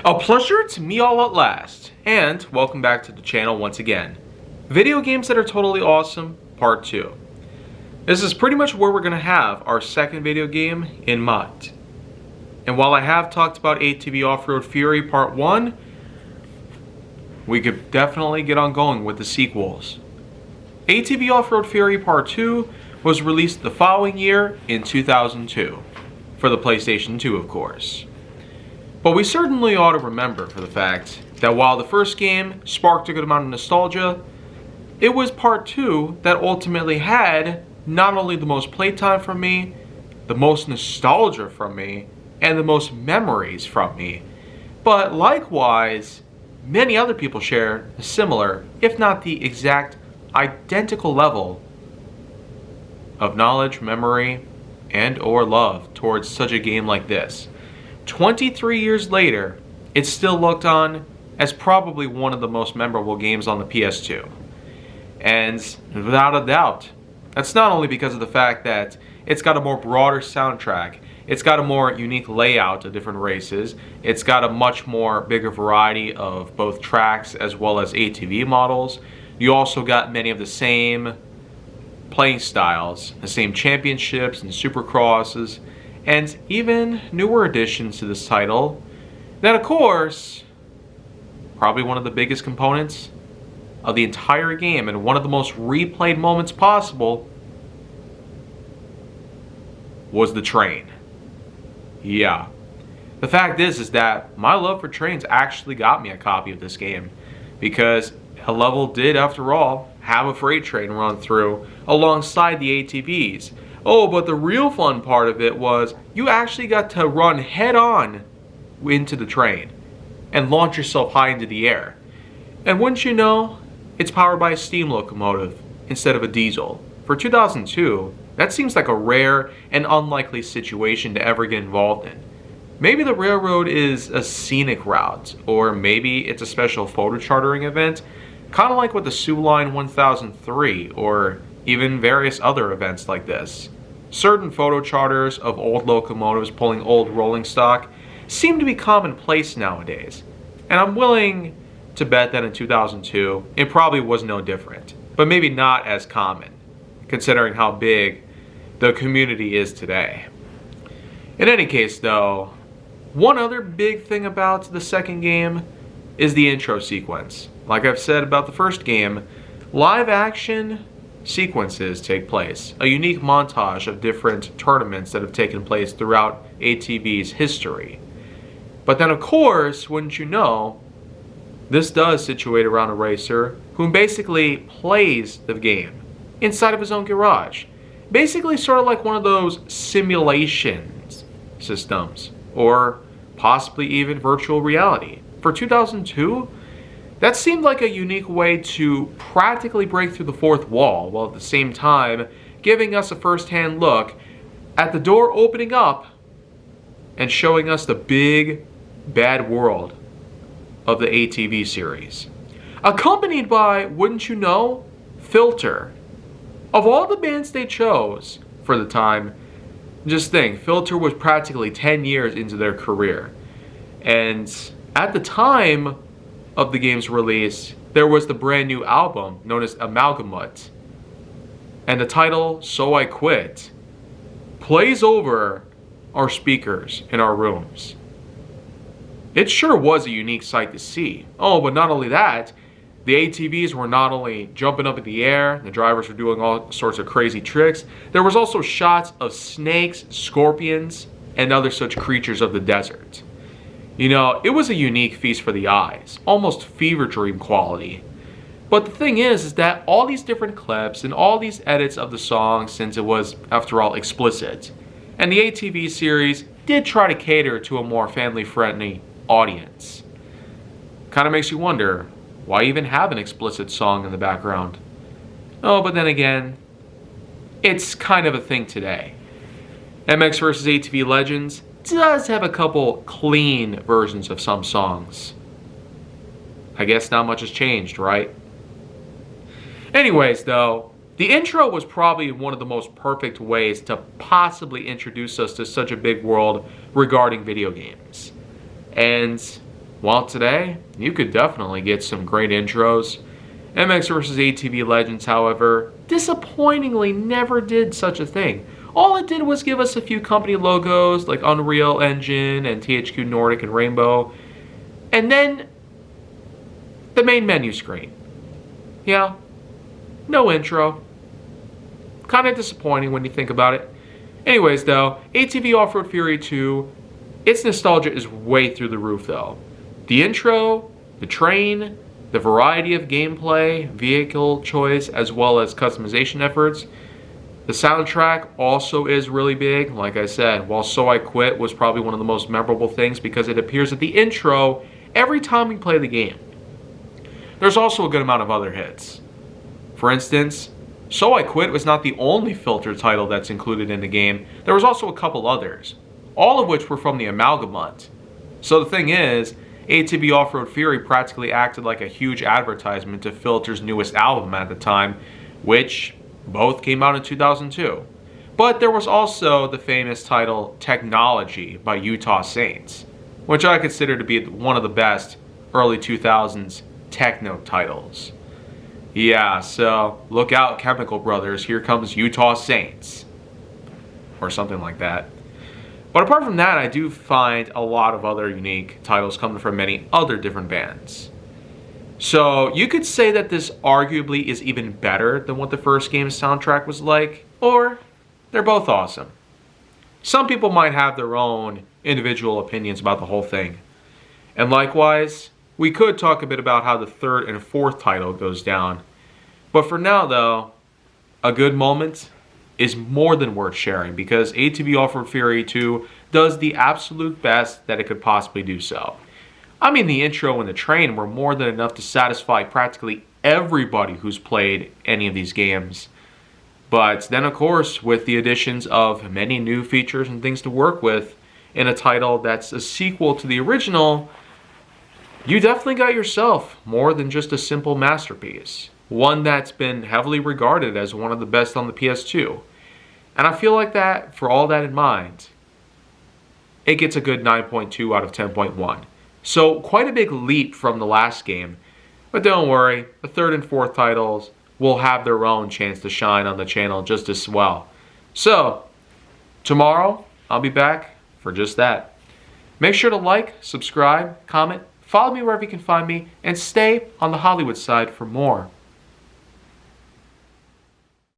A pleasure to meet all at last, and welcome back to the channel once again. Video games that are totally awesome, part 2. This is pretty much where we're going to have our second video game in mind. And while I have talked about ATV Offroad Fury part 1, we could definitely get on going with the sequels. ATV Offroad Fury part 2 was released the following year in 2002, for the PlayStation 2 of course. But we certainly ought to remember for the fact that while the first game sparked a good amount of nostalgia, it was part 2 that ultimately had not only the most playtime from me, the most nostalgia from me, and the most memories from me, but likewise, many other people share a similar, if not the exact identical level of knowledge, memory, and or love towards such a game like this. 23 years later, it's still looked on as probably one of the most memorable games on the PS2. And without a doubt, that's not only because of the fact that it's got a more broader soundtrack, it's got a more unique layout of different races, it's got a much more bigger variety of both tracks as well as ATV models. You also got many of the same playing styles, the same championships and supercrosses, and even newer additions to this title. Then of course, probably one of the biggest components of the entire game and one of the most replayed moments possible was the train. Yeah. The fact is that my love for trains actually got me a copy of this game, because a level did, after all, have a freight train run through alongside the ATVs. Oh, but the real fun part of it was you actually got to run head on into the train and launch yourself high into the air. And wouldn't you know, it's powered by a steam locomotive instead of a diesel. For 2002, that seems like a rare and unlikely situation to ever get involved in. Maybe the railroad is a scenic route, or maybe it's a special photo chartering event, kind of like with the Sioux Line 1003, or even various other events like this. Certain photo charters of old locomotives pulling old rolling stock seem to be commonplace nowadays, and I'm willing to bet that in 2002 it probably was no different, but maybe not as common, considering how big the community is today. In any case though, one other big thing about the second game is the intro sequence. Like I've said about the first game, live action sequences take place, a unique montage of different tournaments that have taken place throughout ATV's history. But then of course, wouldn't you know, this does situate around a racer who basically plays the game inside of his own garage. Basically sort of like one of those simulations systems, or possibly even virtual reality. For 2002, that seemed like a unique way to practically break through the fourth wall, while at the same time giving us a first-hand look at the door opening up and showing us the big, bad world of the ATV series. Accompanied by, wouldn't you know, Filter. Of all the bands they chose for the time, just think, Filter was practically 10 years into their career. And at the time of the game's release, there was the brand new album known as Amalgamut. And the title, So I Quit, plays over our speakers in our rooms. It sure was a unique sight to see. Oh, but not only that, the ATVs were not only jumping up in the air, the drivers were doing all sorts of crazy tricks, there was also shots of snakes, scorpions, and other such creatures of the desert. You know, it was a unique feast for the eyes, almost fever dream quality. But the thing is that all these different clips and all these edits of the song, since it was, after all, explicit, and the ATV series did try to cater to a more family-friendly audience. Kind of makes you wonder, why even have an explicit song in the background? Oh, but then again, it's kind of a thing today. MX vs. ATV Legends does have a couple clean versions of some songs. I guess not much has changed, right? Anyways though, the intro was probably one of the most perfect ways to possibly introduce us to such a big world regarding video games. And While today, you could definitely get some great intros. MX vs. ATV Legends, however, disappointingly never did such a thing. All it did was give us a few company logos like Unreal Engine and THQ Nordic and Rainbow, and then the main menu screen. Yeah, no intro. Kind of disappointing when you think about it. Anyways though, ATV Offroad Fury 2, its nostalgia is way through the roof though. The intro, the train, the variety of gameplay, vehicle choice, as well as customization efforts. The soundtrack also is really big. Like I said, while So I Quit was probably one of the most memorable things because it appears at the intro every time we play the game. There's also a good amount of other hits. For instance, So I Quit was not the only filter title that's included in the game. There was also a couple others, all of which were from the Amalgamut. So the thing is, ATV Offroad Fury practically acted like a huge advertisement to Filter's newest album at the time, which both came out in 2002. But there was also the famous title Technology by Utah Saints, which I consider to be one of the best early 2000s techno titles. Yeah, so look out, Chemical Brothers, here comes Utah Saints. Or something like that. But apart from that, I do find a lot of other unique titles coming from many other different bands. So you could say that this arguably is even better than what the first game's soundtrack was like, or they're both awesome. Some people might have their own individual opinions about the whole thing. And likewise, we could talk a bit about how the third and fourth title goes down. But for now though, a good moment is more than worth sharing because ATV Offroad Fury 2 does the absolute best that it could possibly do so. I mean, the intro and the train were more than enough to satisfy practically everybody who's played any of these games. But then of course, with the additions of many new features and things to work with in a title that's a sequel to the original, you definitely got yourself more than just a simple masterpiece. One that's been heavily regarded as one of the best on the PS2. And I feel like that, for all that in mind, it gets a good 9.2 out of 10.1. So quite a big leap from the last game. But don't worry, the third and fourth titles will have their own chance to shine on the channel just as well. So, tomorrow, I'll be back for just that. Make sure to like, subscribe, comment, follow me wherever you can find me, and stay on the Hollywood side for more.